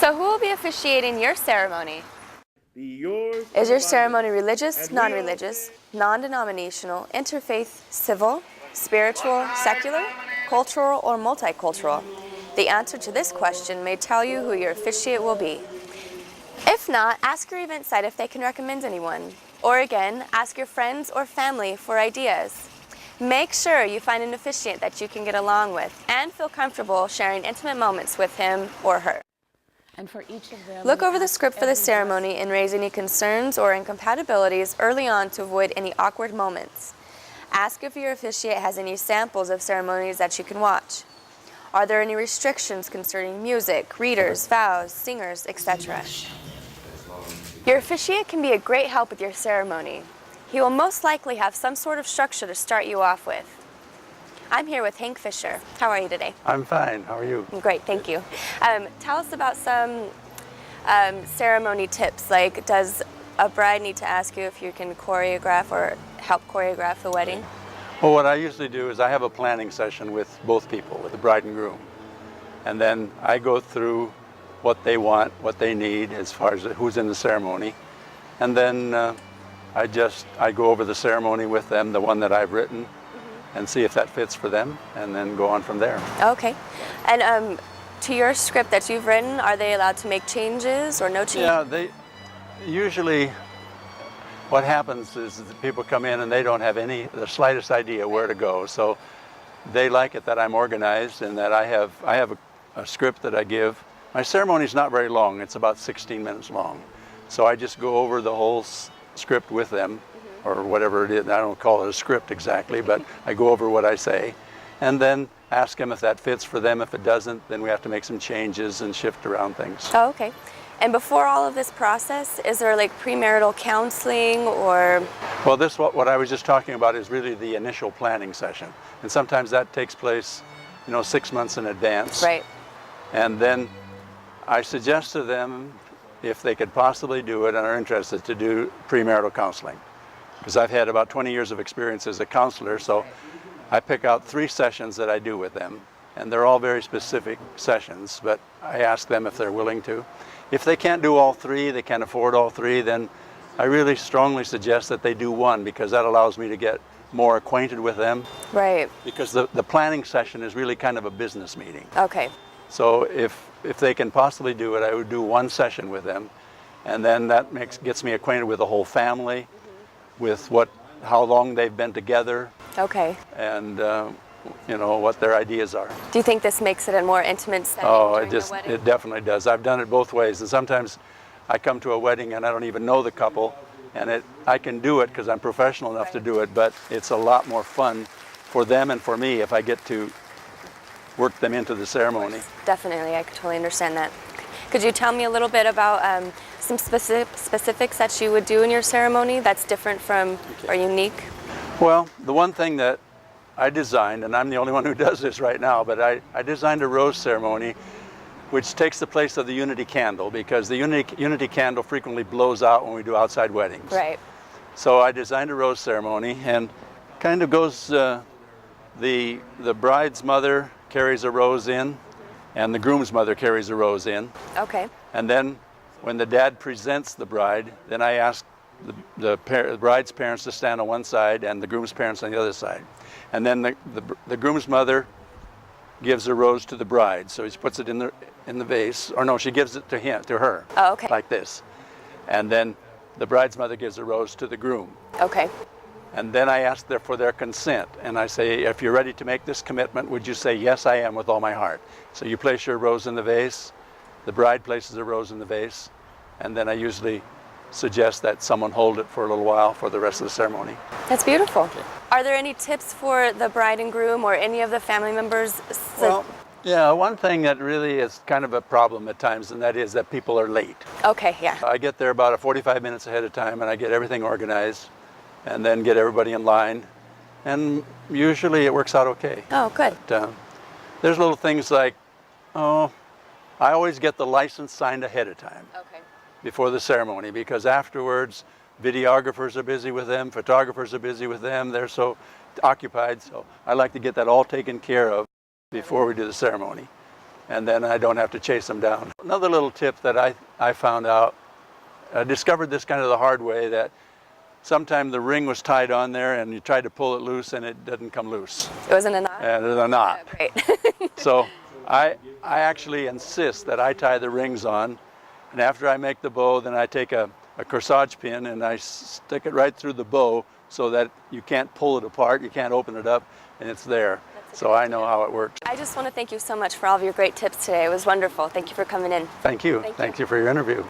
So who will be officiating your ceremony? Yours Is your ceremony religious, non-religious, non-denominational, interfaith, civil, spiritual, secular, cultural, or multicultural? The answer to this question may tell you who your officiate will be. If not, ask your event site if they can recommend anyone. Or again, ask your friends or family for ideas. Make sure you find an officiant that you can get along with and feel comfortable sharing intimate moments with him or her. And for each of them, look over the script for the ceremony and raise any concerns or incompatibilities early on to avoid any awkward moments. Ask if your officiate has any samples of ceremonies that you can watch. Are there any restrictions concerning music, readers, vows, singers, etc.? Your officiate can be a great help with your ceremony. He will most likely have some sort of structure to start you off with. I'm here with Hank Fisher. How are you today? I'm fine. How are you? Great, thank you. Tell us about some ceremony tips. Like, does a bride need to ask you if you can choreograph or help choreograph the wedding? Well, what I usually do is I have a planning session with both people, with the bride and groom. And then I go through what they want, what they need as far as who's in the ceremony. And then I go over the ceremony with them, the one that I've written, and see if that fits for them, and then go on from there. Okay. And to your script that you've written, are they allowed to make changes or no changes? Yeah, they usually, what happens is that people come in and they don't have the slightest idea where to go. So they like it that I'm organized and that I have a script that I give. My ceremony is not very long. It's about 16 minutes long. So I just go over the whole script with them, or whatever it is. I don't call it a script exactly, but I go over what I say and then ask them if that fits for them. If it doesn't, then we have to make some changes and shift around things. Oh, okay. And before all of this process, is there like premarital counseling or? Well, what I was just talking about is really the initial planning session. And sometimes that takes place, 6 months in advance. Right. And then I suggest to them, if they could possibly do it and are interested, to do premarital counseling. Because I've had about 20 years of experience as a counselor, so I pick out 3 sessions that I do with them, and they're all very specific sessions, but I ask them if they're willing to. If they can't do all 3, they can't afford all 3, then I really strongly suggest that they do one, because that allows me to get more acquainted with them. Right. Because the planning session is really kind of a business meeting. Okay. So if they can possibly do it, I would do 1 session with them, and then that gets me acquainted with the whole family, with how long they've been together. Okay. And what their ideas are. Do you think this makes it a more intimate setting? Oh, during the wedding? it definitely does. I've done it both ways, and sometimes I come to a wedding and I don't even know the couple, and I can do it because I'm professional enough to do it, but it's a lot more fun for them and for me if I get to work them into the ceremony. Definitely, I could totally understand that. Could you tell me a little bit about some specifics that you would do in your ceremony that's different from or unique? Well, the one thing that I designed, and I'm the only one who does this right now, but I designed a rose ceremony which takes the place of the unity candle, because the unity candle frequently blows out when we do outside weddings. Right. So I designed a rose ceremony, and kind of goes, the bride's mother carries a rose in, and the groom's mother carries a rose in. Okay. And then when the dad presents the bride, then I ask the bride's parents to stand on one side and the groom's parents on the other side. And then the groom's mother gives a rose to the bride. So she puts it in the vase, or no, she gives it to her. Oh, okay. Like this. And then the bride's mother gives a rose to the groom. Okay. And then I ask for their consent, and I say, if you're ready to make this commitment, would you say, yes, I am, with all my heart? So you place your rose in the vase, the bride places a rose in the vase, and then I usually suggest that someone hold it for a little while for the rest of the ceremony. That's beautiful. Okay. Are there any tips for the bride and groom or any of the family members? Well, yeah, one thing that really is kind of a problem at times, and that is that people are late. Okay, yeah. I get there about 45 minutes ahead of time, and I get everything organized, and then get everybody in line, and usually it works out okay. Oh, good. But, there's little things like, I always get the license signed ahead of time. Okay. Before the ceremony, because afterwards videographers are busy with them, photographers are busy with them, they're so occupied, so I like to get that all taken care of before we do the ceremony. and then I don't have to chase them down. Another little tip that I found out, I discovered this kind of the hard way, that sometimes the ring was tied on there and you tried to pull it loose and it didn't come loose. It wasn't a knot? And it's a knot. Oh, great. So I actually insist that I tie the rings on, and after I make the bow, then I take a corsage pin and I stick it right through the bow so that you can't pull it apart, you can't open it up, and it's there. So I know how it works. I just want to thank you so much for all of your great tips today. It was wonderful. Thank you for coming in. Thank you. Thank you for your interview.